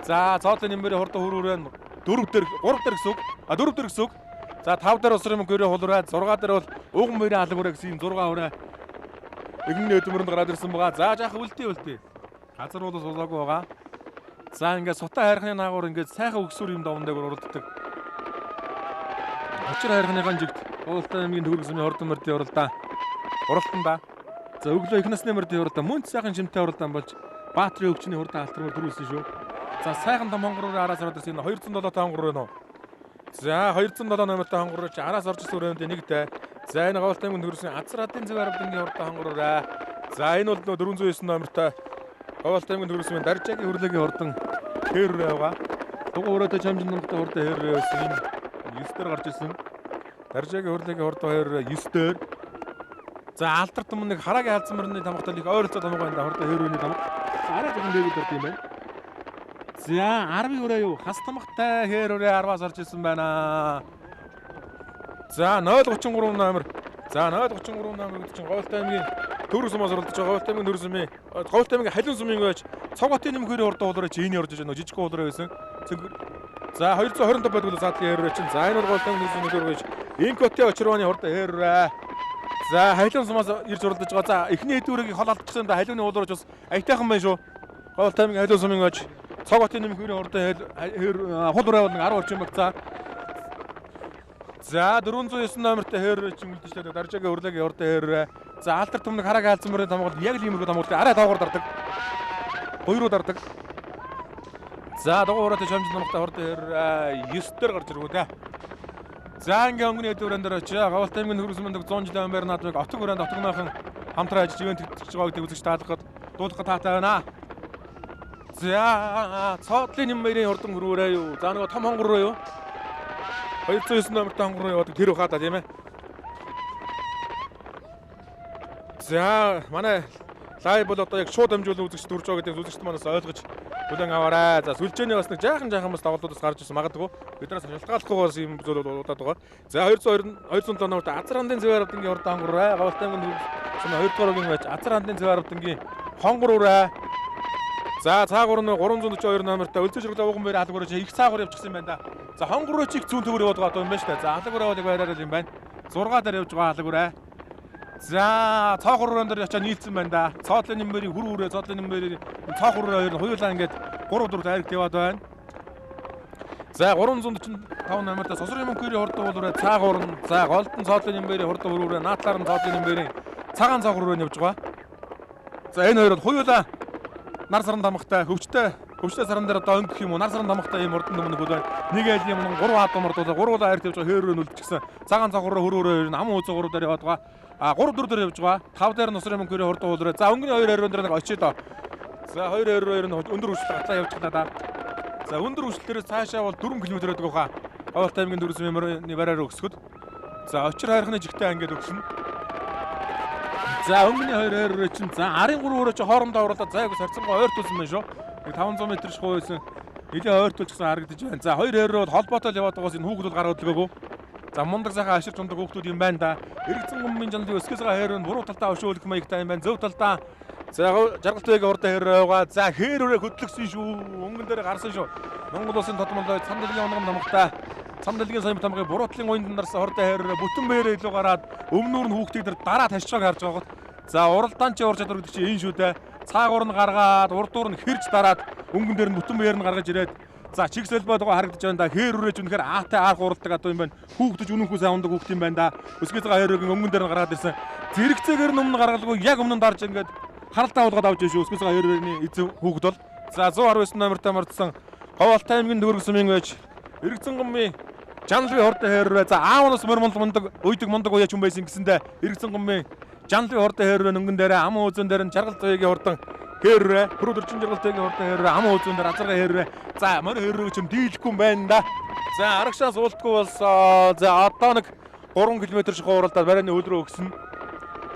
За цоодлын нэмбэрийн хурдаа хүрмүрэн 4 дээр 3 дээр гэсэн үг. 4 дээр гэсэн үг. За 5 дээр усрын мөнгөний хуулаараа 6 дээр бол ууган баярын алаг үрээ гэсэн 6 хүрээ игэн өдмөрөнд гараад ирсэн байгаа. За жаах үлдээ. Газар бол суулаагүй байгаа. За ингээд сутаа хайрхны наагур ингээд сайхан өгсүр юм даван дээр уралддаг. Очир хайрхныхаа жигт Уултай аймгийн төгөрөг сүмийн хордон мөрдийн уралдаа уралтанда. За өглөө их насны мөрдийн уралдаа мөн сайхан шимтэй уралдаан болж Баатрын өвчний хурдан алтармаар төрүүлсэн шүү. За сайхан том хонгороор араас ороод ирсэн 207 хонгор байна уу? За 207 номертой хонгороор араас орж ирсэн өрөөнд нэгтэй. За энэ Уултай аймгийн төгөрөг сүмийн Азраатын зөв арвдангийн хурдан хонгороо. За энэ бол 409 номертой Уултай аймгийн төгөрөг сүмийн Даржаагийн хөрлөгийн хурдан хээр байгаа. Дугуй өрөөдөө чамжин номтой хурдан хээр байсан. 9 дээр гарч ирсэн. Даржаагийн хөрлөгийн хурдан хээр 9 дээр. За алдар том нэг хараагийн халдсан мөрний тамгатай их ойролцоо тамга байна да хурдан хээрөөний тамга. Арай жоохон дээгүүр дурд юм байна. За 10 өрөө юу хас тамгатай хээр өрөө 10-аас орж ирсэн байна. За 033 номер. За 033 номер гэдэг чинь Уултай аймгийн төгөрөг сумаас оролдож байгаа Уултай аймгийн төгөрөг сумын Уултай аймгийн халин сумын байж цогоотын нэмхэрийн хурдан хуулаараа жийний орж иж байна. Жижиг хуулаараа байсан. За 225 байдаг л саадлын хээр чинь. За энэ бол Уултай аймгийн сумын төгөрөг байж Инкоти очрооны хурдан хээр. За халин сумаас ирж уралдаж байгаа. За эхний хэдүүрийг хол алдчихсан да халиуны уулуурч бас аятайхан байна шүү. Уултай аймгийн халин сумын байж цогоотын нэмхэрийн хурдан хээр хол ураа бол 10 орчим багцаа. За 409 номертой хээр чинь үлдчихлээ. Даржаагийн хөрлөгийн хурдан хээр. За алдар түмнэг хараагийн халдсан мөрийн тамгал яг л иймэрхүү тамгал арай тоогоор дардаг. Хоёроо дардаг. За дугуйраатай шамжин номтой хурдан хээр 9 дээр гарч ирвэ тэ. За ингээ өнгөний хэдүүрэн дээр очиж Уултай аймгийн төгөрөг сүмийн 100 жилийн амбар наадмыг отог өрөөнд отогноохон хамтран ажиллаж ивент тэгж байгааг үзэж таалахад дуулах таатай байна. За цоодлын нэмбэрийн хурдан хөрөөрэй юу. За нөгөө том хонгор руу юу. 209 номертой хонгор руу яваад тэр ухаа та тийм ээ. За манай лайв бол одоо яг шууд амжуулан үзэгч дүрж байгаа гэдэг үзэгчд манаас ойлгож бүлээн аваарай. За сүлжээний бас нэг жаахан бас тоглолтоос гарч ирсэн магадгүй. Биднээс шалтгааллахгүйгээс юм зүйл бол удаад байгаа. За 207 номертой Азрандын зөв арвдангийн хурдан хонгороо Уултай аймгийн сүм 2 дугаар угийн байж Азрандын зөв арвдангийн хонгороо. За цаагуур нь 342 номертой өлзөө жиргэлээ ууган баяр алгуур их цаагуур явчихсан юм байна да. За хонгороо чиг зүүн төгөр яваад байгаа юм байна шүү дээ. За алгуур яваад байраар юм байна. 6 дээр явж байгаа алгуур. За цоохрын дээр очиж нийлсэн байна да. Цоодлын нэмбэрийн хүр хүрээ цоодлын нэмбэрийн цоохрын хоёр нь хуйлаа ингээд 3-4 дайрагт яваад байна. За 345 номертой сосрын мөнгөний хурдан хуулаараа цаагуур нь за голдон цоодлын нэмбэрийн хурдан хүрээ наадлаар нь цоодлын нэмбэрийн цагаан цоохрын явж байгаа. За энэ хоёр бол хуйлаа нар саран тамгатай хөвчтэй саран дээр одоо өнгөх юм уу нар саран тамгатай юм урдан өмнө хөл байна. Нэг айл юм 3 хаад мордуулаа 3 хайрт явж байгаа хээрөө нүлдчихсэн. Цагаан цоохроо хөрөөрөө ам ууз 3 дээр яваад байгаа. 3-4 дээр явж байгаа. 5 дээр нусрын мөнгөний хурдан хуулаараа. За өнгөний 2 хайрын дээр нэг очие доо. За 2-2-2 нь өндөр хүчтэй гатлаа явж байгаа да. За өндөр хүчлээрээс цаашаа бол 4 км байдаг хаа. Уултай аймгийн төгөрөг сүмийн мөрөний бараар өгсгөд. За очир хайрхны жигтэй ангид өгсөн. За өнгөний 2-2 чинь за арын 3 өрөө чи хоорондоо оруулаад зайг сарцангой ойртуулсан байна шүү. Нэг 500 м шгуу байсан. Нэлийн ойртуулчихсан харагдаж байна. За 2-2 бол холбоотой яваад байгаас энэ хүүхдүүд гараа өдлгөөгөө. За мундаг сайхан ашиг зундаг хүүхдүүд юм байна да. Эргэцэн гомбын жанлын өсгөөс хайрын буруу талдаа өшөөлөх маягтай юм байна. Зөв талдаа за жаргалт байг урдаа хээр байгаа. За хээр өрөө хөдлөгсөн шүү. Өнгөн дээр гарсан шүү. Монгол улсын тодмолтой цамдалгийн онгон намгатай цамдалгийн сайн тамгын буруутлын уянд нарсан хордоо хээр бүтэн бээрээ илүү гараад өмнөр нь хүүхдийг дараа ташчааг харж байгаа. За уралдаан чи уур чадвар гэдэг чи энэ шүү дээ. Цаагуур нь гаргаад урдуур нь хэрж дараад өнгөн дээр нь бүтэн бээр нь гаргаж ирээд За чигсэл бодгоо харагдаж байна да. Хээр үрэж үнэхээр аатай аах уралдаг одоо юм байна. Хүүхдэж үнэнхүү сайн ундаг хүүхд юм байна да. Өсгөөцөө хоёрын өмнө дээр нь гаргаад ирсэн. Зэрэгцээгээр нь өмнө гаргалгүй яг өмнө нь дарж ингээд харалтаа уулгаад авч ирсэн. Өсгөөцөө хоёрын эзэн хүүхд бол за 119 номертой мордсон Говьалтай аймгийн Дүүргэсмийн байж Эргцэн гомбын Жанлын хортой хэрвээ за аавнаас мундаг уяач хүн байсан гэсэндээ Эргцэн гомбын Жанлын хортой хэрвээ өнгөн дээр ам үзэн дээр нь жаргал зүйгийн хурдан хэрвээ бүрдөрчин жаргал зүйгийн хурдан хэрвээ ам үзэн дээр азарга хэрвээ за мөр хэрвээ ч юм дийлэхгүй юм байна да. За арагшаас уултгүй болсоо. За одоо нэг 3 км шиг хууралдаад барайны өлрөө өгсөн.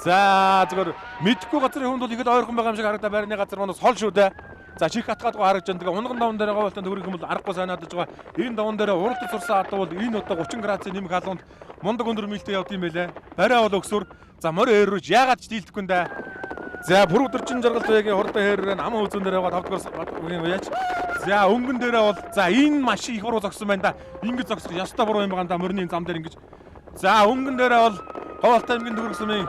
За зүгээр мэдхгүй газрын хүнд бол ихэд ойрхон байгаа юм шиг харагдаа барайны газар манаас хол шүү дээ. За чих хатгаадгүй харагдаж байна. Тэгээ унган даван дээр Говьалтай төгрөх юм бол аргагүй санаадаж байгаа. Энэ даван дээр уралдаж сурсан адуу бол энэ удаа 30 градусын нэмэх халуунд мундаг өндөр мэлтэй явд юм байлаа. Барай бол өгсөр. За морь хэрвэж яагаад ч дийлдэхгүй юм да. За бүр өдөрчин жаргал зүйгийн хурдан хэрвээ ам үзэн дээр байгаа 5 дугаар уяач. За өнгөн дээрээ бол за энэ машин их буруу зогсон байна да. Ингэж зогсох ястай буруу юм байгаа да морины зам дээр ингэж. За өнгөн дээрээ бол Говьалтай аймгийн Дүүргэсмийн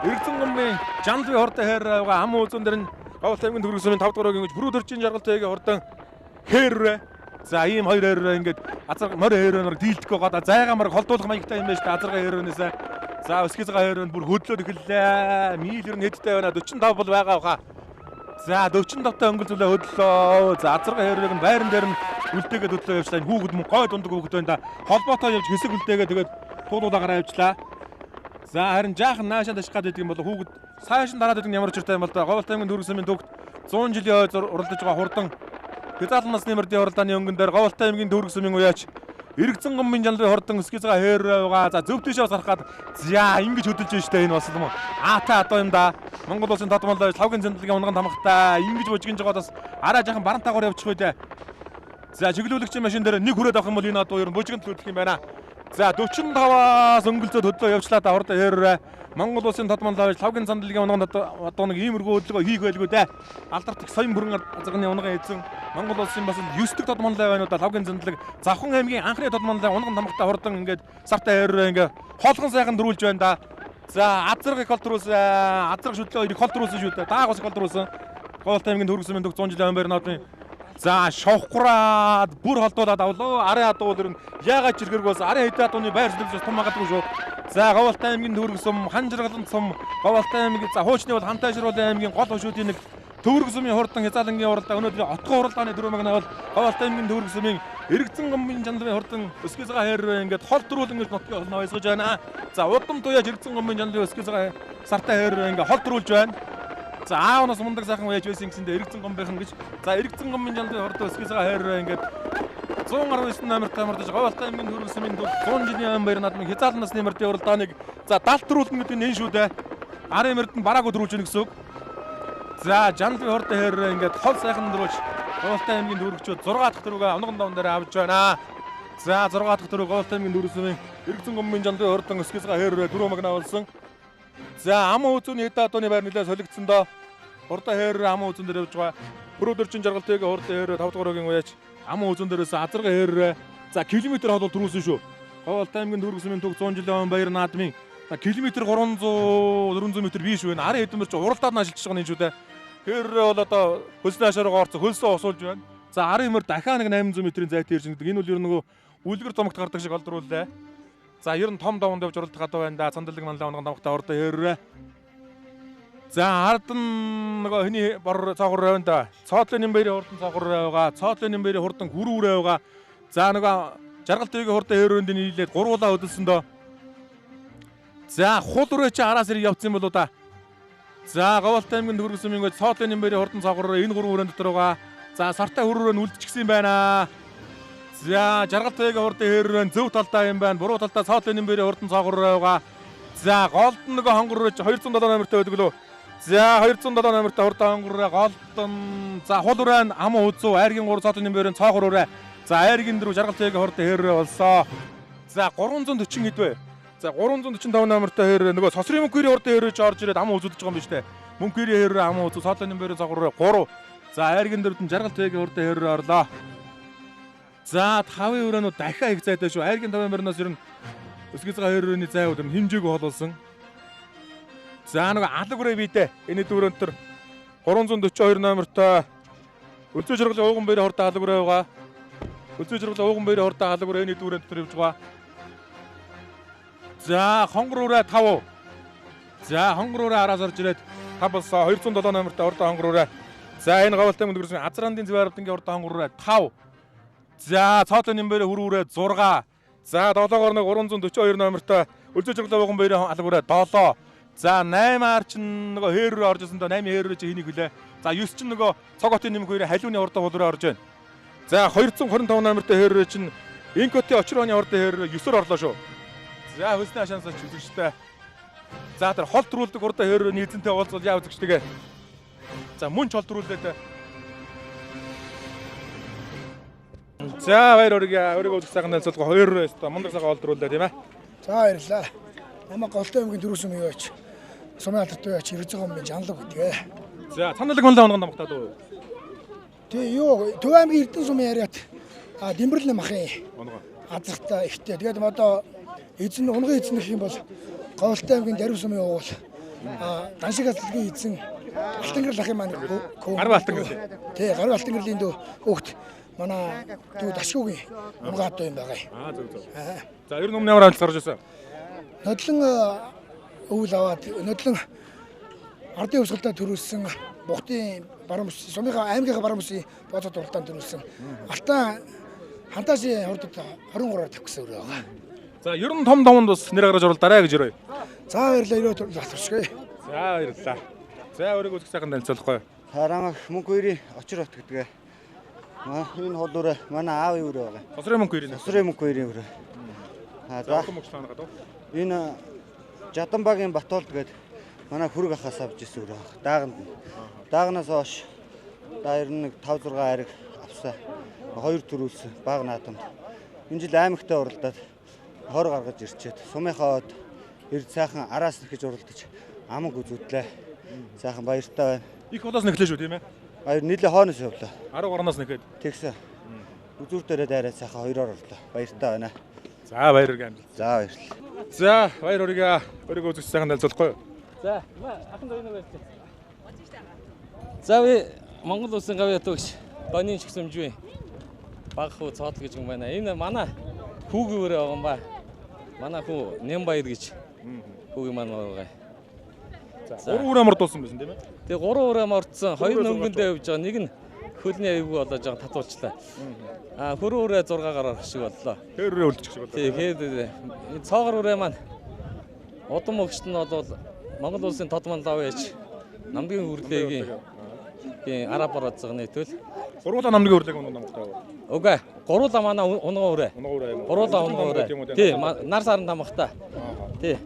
Эргцэн гомбын Жанлын хортой хэрвээ байгаа ам үзэн дээр нь Говьалтай аймгийн Дүүргэсмийн 5 дугаар ингэж бүр өдөрчин жаргал зүйгийн хурдан хэрвээ. За ийм хоёр хэрвээ ингэж азар морь хэрвээ дийлдэхгүй байгаа. Зайгаа холдуулах маягтай юм байна шүү дээ. Азарга хэрвээнээс за өсгөөцөө хэрвээ бүр хөдлөөд эхэллээ. Мил ер нь хэдтэй байна? 45 бол байгаа баха. За 45-тай өнгөл зүйлээ хөдлөө. За азарга хэрвээг нь байран дээр нь үлдээгээд хөдлөө явуулаа. Энэ хүүхэд мөн гой дундаг хүүхэд байна да. Холбоотой явж хэсэг үлдээгээд тэгээд туулуулагаараа явуулаа. За харин жаахан наашаа даших гад байдаг юм бол хүүхэд цааш нь дараад байдаг ямар ч уртай юм бол да. Говьалтай аймгийн Дүүргэсмийн төгт 100 жилийн ойд уралдаж байгаа хурдан Хязаалнаас нэмэрдийн уралдааны өнгөн дээр Говьалтай аймгийн Дүүргэсмийн уяач Эргцэн гомбын Жанлын хордон өсгөөцөө хэрвээ байгаа. За зөв тийшээ бас харахад за ингэж хөдөлж байна штэ энэ бас юм уу. Аатай одоо юм да. Монгол улсын тодмолоо лавгийн зэндлэгийн унган тамхтай ингэж бужигж байгаа бас араа жаахан барантаагаар явчих үү дээ. За чиглүүлэгчийн машин дээр нэг хүрээд авах юм бол энэ одоо ер нь бужигт хөдлөх юм байна. За 45-аас өнгөлзөд хөдлөө явчлаа да хордоо хэрвээ Монгол улсын тодмолоо лавгийн зэндлэгийн унган одоо нэг иймэрхүү хөдөлгөөн хийх байлгүй дээ. Алдарт их соён бүрэн азганы унган эзэн Монгол улсын бас 9 дэх тодмолоо байна уу да лавгийн зэндлэг Завхан аймгийн анхны тодмолоо унган тамхтай хурдан ингээд сартай хэрвээ ингээд хоолгон сайхан дөрүүлж байна да. За азарга их холтруулсан азарга шүтлөө их холтруулсан шүү дээ. Даагус их холтруулсан. Говьалтай аймгийн Дүүргэсмийн 100 жилийн омбер нотын за шовхраад бүр холдуулаад авлаа. Арын адуу дөрн яагаад ч иргэрг бас арын хэдэн адууны байр суурь том магадгүй шүү. За Говьалтай аймгийн Дүүргэсм ханжиргалан сум Говьалтай аймгийн за хуучны бол Хантайшруулын аймгийн гол хошуудын нэг Дүүргэсмийн хурдан Хязаалангийн уралдаа өнөөдрийн отгоо уралдааны 4 магнаа бол Говьалтай аймгийн Дүүргэсмийн Эргцэн гомбын Жанлын хурдан өсгөөцөө хэрвээ ингээд хол дөрүүл ингэж нутгийн олно ойсгож байна. За удам туяаж Эргцэн гомбын Жанлын өсгөөцөө сартай хэрвээ ингээд хол дөрүүлж байна. За аавнаас мундаг сайхан уяж байсан гэсэндээ Эргцэн гомбынхан гэж. За Эргцэн гомбын Жанлын хурдан өсгөөцөө хэрвээ ингээд 119 номертой мордож Говьалтай аймгийн Дүүргэсмийн 100 жилийн ам баяр наадмын Хязаалнаас нэмэрдийн уралдааныг за далд дөрүүлнэ гэдэг нь энэ шүү дээ. Арын мөрд нь бараагүй дөрүүлж гэнэ гэсэн үг. За Жанлын хурдан хэрвээ ингээд хол сайхан дөрүүлж Говьалтай аймгийн дүүрэгчүүд 6 дахь дөрвөө унган даван дээр авч байна. За 6 дахь дөрвөө Говьалтай аймгийн Дүүргэсмийн Эргцэн гомбын Жанлын хурдан өсгөөцөө хэрвээ 4 магнаа болсон. За ам үзүүний хэдэн адууны байр нэлээд солигдсон доо. Хурдан хэрвээ ам үзүүн дээр явж байгаа. Бүрөөдөрчин жаргалтайгаа хурдан хэрвээ 5 дугаар өгийн уяач ам үзүүн дээрээс азарга хэрвээ за километр хол төрүүлсэн шүү. Говьалтай аймгийн Дүүргэсмийн төг 100 жилийн баяр наадмын за километр 300 400 м биш байна. Арын хэдэн мөр ч уралдаад наашилж байгаа юм шүү дээ. Хэрвээ бол одоо хөлсний хашаараа орцсон хөлсөө осуулж байна. За арын мөр дахиад нэг 800 м-ийн зайтай ирж гэдэг. Энэ бол ер нь нөгөө үлгэр зомогт гардаг шиг олдрууллаа. За ер нь том даванд явж уралдах гадаа байна да. Цандалэг манлаа унган тамхтай ордоо хэрвээ. За ард нь нөгөө хний бор цаагуур байна да. Цоотлын нэмбэрийн хурдан цаагуур байгаа. Цоотлын нэмбэрийн хурдан гүрүүрээ байгаа. За нөгөө жаргалтын хурдан хэрвээнд нийлээд гурвуулаа хөдөлсөн доо. За хул өрөө чи араас ирэх явцсан болоо да. За Говьалтай аймгийн Дүүргэсмийн цоотлын нэмбэрийн хурдан цаагуур энэ гурван хүрээнд дотор байгаа. За сартай хүрээрээ үлдчихсэн байна. За жаргалтын хурдан хэрвээ зөв талдаа юм байна. Буруу талдаа цоотлын нэмбэрийн хурдан цаагуур байгаа. За голд нөгөө хонгорч 207 номертой байдаг лөө. За 207 номертой хурдан хонгороо голдон. За хул өрөө ам үзүү айргийн 3 цоотлын нэмбэрийн цаагуур өрөө. За айргийн дөрөв жаргалтын хурдан хэрвээ болсоо. За 340 хэд вэ? За 345 номертой хэрвээ нөгөө сосрын мөнгөний хурдан хэрвээ орж ирээд ам үзүүлж байгаа юм биш үү? Мөнгөний хэрвээ ам үзүү цоотлын нэмбэрийн цаагуур 3. За айргийн дөрөвдөн жаргалтын хурдан хэрвээ орлоо. За 5-ын өрөөнүүд дахиад их зайтай шүү. Айргийн 5 номерноос ер нь өсгөөцөө хэрвээний зайуд юм хэмжээгүй холуулсан. За нөгөө алаг үрээ бийдэ. Энэ дөрөв өнтөр 342 номертой Өлзөө жаргалын ууган баярын хурдан алаг үрээ байгаа. Өцөө жиргэл ууган баярын хурдаа халагвар эний дүүрэн дотор явж байгаа. За хонгоруура 5. За хонгоруура араас орж ирээд 5 болсоо 207 номертой хурдаа хонгоруура. За энэ говьлтай мөнгөрсөн Азрандын Зэвэ Арвдангийн хурдаа хонгоруура 5. За цоото нэмбэрэ хүрүүрээ 6. За 7-оор нэг 342 номертой Өцөө жиргэл ууган баярын халагвараа 7. За 8-аар чинь нөгөө хээррөө орж ирсэн доо 8 хээррөө чи хэнийг хүлээ. За 9 чинь нөгөө цоготын нэмэх хоёрын халиуны хурдаа хулраа орж байна. За 225 номертой хээррөө чинь Инкоти очрооны хурдаа хээррөө 9-оор орлоо шүү. За хөлсний хашаансаа ч үзэгчтэй. За тэр хол төрүүлдэг хурдаа хээррөө нийцэнтэй уулзвал яа үзэгчтэйгээ. За мөн ч хол төрүүлээд. За баяр өөрийгөө үзэх сайхан танилцуулга 2 өстө мундаг сайхан хол төрүүлээ тийм ээ. За баярлалаа. Намайг Голтой аймгийн Дөрвөн сумын яваач. Сумын алдартай яваач ирж байгаа юм би жанлаг гэдгээ. За цаналаг манлаа онгон намхтаад уу. Тэгээ юу Төв аймгийн Эрдэнэ сумын яриад Дэмбэрлэн махын Онгон. азартай ихтэй. Тэгээд одоо эзэн унган эзэн гэх юм бол Голтой аймгийн Дөрвөн сумын уул Даншиг атлгийн эзэн Алтангэрл ахын маань Гарва Алтангэрл. Тий, Гарва Алтангэрлийн дүү хөвгт манай дүү Дашгуугийн унган хатуу юм байгаа. Зөв. За ер нь өмнө ямар амжилт гарч ирсэн? Нодлон өвөл аваад нодлон ардын өвсгөлдөө төрүүлсэн Бухтын баруун бүс сумынхаа аймгийнхаа баруун бүсийн бооцоод уралдаанд төрүүлсэн. Алтан хантаашийн хурдад 23-аар тавих гэсэн үг байгаа. За ер нь том бас нэр гаргаж оруулаарай гэж ярив. За баярлалаа өрөө латаршгүй. За баярлалаа. За өөрийгөө үзэх сайхан танилцуулахгүй. Харамаг мөнгө хоёрын очир бот гэдэг. Энэ холуураа манай аавын өрөө байгаа. Сосрын мөнгө хоёрын. Сосрын мөнгө хоёрын өрөө. За мөнгө гадаа. Энэ Жаданбагийн Батуулд гээд манай хүрэг ахаас авч ирсэн өрөө байгаа. Даагнаас хойш ер нь 5-6 ариг авсаа. 2 төрүүлсэн баг наадамд. Энэ жил аймагтай уралдаад хор гаргаж ирчээд сумынхаа од эрд сайхан араас нэхэж уралдаж амаг үзүүдлээ. Сайхан баяртай байна. Их болоос нэхлээ шүү тийм ээ. Баяр нийлээ хооноос явлаа. 10 гарнаас нэхэд. Тэгсэн. Үзүүр дээрээ дайраа сайхан 2-оор орлоо. Баяртай байна. За баяр амжилт. За баярлалаа. За баяр өөрийгөө үзэх сайхан танилцуулахгүй. За ахын дойно байлаа. За ви Монгол улсын гавьяа төгш Донийн шигсэмжвэ. Баг хуу цоодл гэж юм байна. Энэ манай хүүгийн өрөө байгаа юм ба. Манай хүү Нямбаяр гэж хүүгийн маань байгаа. За 3 өрөө мордуулсан байсан тийм ээ. Тэгээ 3 өрөө мордсон, 2 нөнгөндөө явж байгаа. Нэг нь хөлний аюулгүй болоод жоо татуулчлаа. Хөрөө өрөө 6 гараар шиг боллоо. Хээр өрөө үлдчих шиг боллоо. Тэгээ цоогор өрөө маань удам өгчт нь бол Монгол улсын тодмон лав яж намгийн хүрлээгийн арабаар оцгоо нийтвэл гуруула намгийн хүрлээг намхтай. Үгүй гуруула манай унган өрөө. Гуруула унган өрөө. Тий, нар сарын тамхтай. Тий.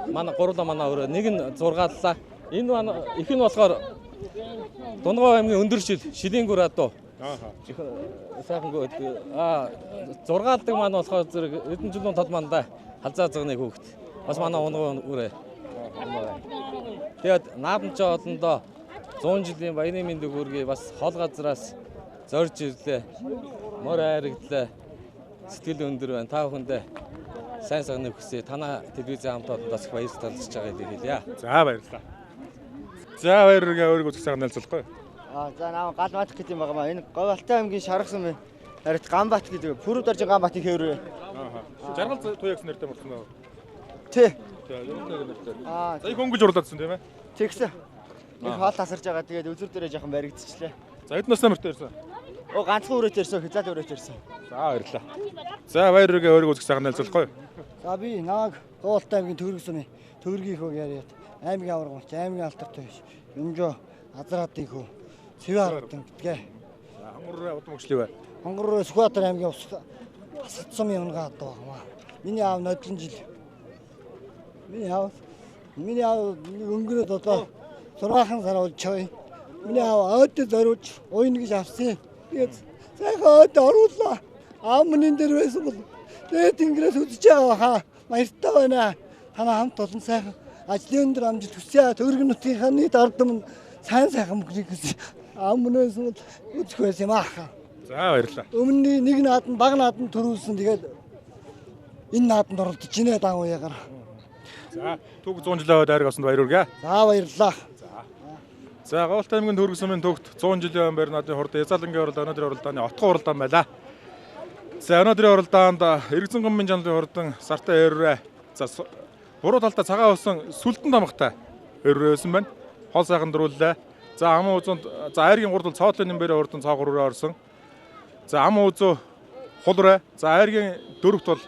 Манай гуруула манай өрөө. Нэг нь 6-аллаа. Энэ манай их нь болохоор Дунгой аймгийн өндөршил шилийн гүр адуу. Сайхан гоо 6-алдаг маань болохоор зэрэг эдэн жилийн тодмондаа халзаа зогны хүүхэд. Бас манай унган өрөө. Тэгээд наадамч олондоо 100 жилийн баярын мэндийг хүргэе бас хол газраас зорж ирлээ. Мөр айрагдлаа. Сэтгэл өндөр байна. Та бүхэндээ сайн сайхныг хүсье. Танаа телевизийн хамт олондоос баярлалаа талцж байгааг хэлье. За баярлалаа. За өөрийгөө үзэх сайхан танилцуулахгүй. За наа Галбаатах гэдэг юм байгаа маа. Энэ Говьалтай аймгийн Шарах сумын харит Ганбаат гэдэг. Пүрэв даржин Ганбаатын хэврээ. Жаргал туяа гэсэн нэртэй болсон байна. Тий. За их өнгөж урлаадсан тийм ээ. Тэгсэн. Их хоол тасарж байгаа. Тэгээд үзүр дээрээ жоохон баригдчихлээ. За эднээс намартай ирсэн. Ганцхан өрөөч ирсэн, хязаад өрөөч ирсэн. За баярлалаа. За өөрийгөө үзэх сайхан танилцуулахгүй. За би намайг Говьалтай аймгийн Төвөрг сумын Төвөргийн хөө яриад аймгийн аваргач, аймгийн алдартай биш. Юмжоо Азраадын хөө Цэвэ Арвдан гэдгээ. За хонгороо удам өгчлээ бай. Хонгороо Сүхбаатар аймгийн Асад сумын унган хатуу байгаа. Миний аав нодлон жил. Миний аав өнгөрөөд одоо 6 сар болж байгаа. Миний аав ойд зориулж уйн гэж авсан. Тэгээд сайхан ойд оруулаа. Аав минь дээр байсан бол тэгээд тэнгэрээс үзэж байгаа хаа. Баяртай байна. Танаа хамт олон сайхан ажлын өндөр амжилт хүсье. Төвөрг нутгийнхаа нийт ардам сайн сайхан мөхрийг хүсье. Аав минь байсан бол үзэх байсан юм аа. За баярлалаа. Өмнө нэг наадам баг наадам төрүүлсэн. Тэгээд энэ наадамд оролдож ийнэ даан уягаар. За төг 100 жилийн дайраг авсанд баяр хүргэе. За баярлалаа. За Говьалтай аймгийн Төвөрг сумын төгт 100 жилийн байр наадын хурд Язалангийн уралдаан өнөөдөр уралдааны отгоо уралдаан байлаа. За өнөөдрийн уралдаанд Иргэзэн гомбын жанрын хурдан Сартай Хэррээ. За буруу талдаа цагаан усан сүлдэн тамгатай Хэррээ байсан байна. Хол сайхан дөрүүллээ. За аман үзүүнд за айргийн 3 бол цоотлын нэмбэрээ хурдан цоо 3-оор орсон. За аман үзүү хулраа. За айргийн 4-т бол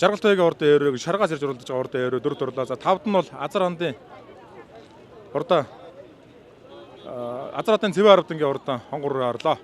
Жаргалтайгийн хурдан Хэррээ шаргаас ирж уралдаж байгаа хурдан Хэррээ 4-т орлоо. За 5-т нь бол Азар хандын хурдан Азар хандын Цэвэн 10-ийн хурдан хонгороор орлоо.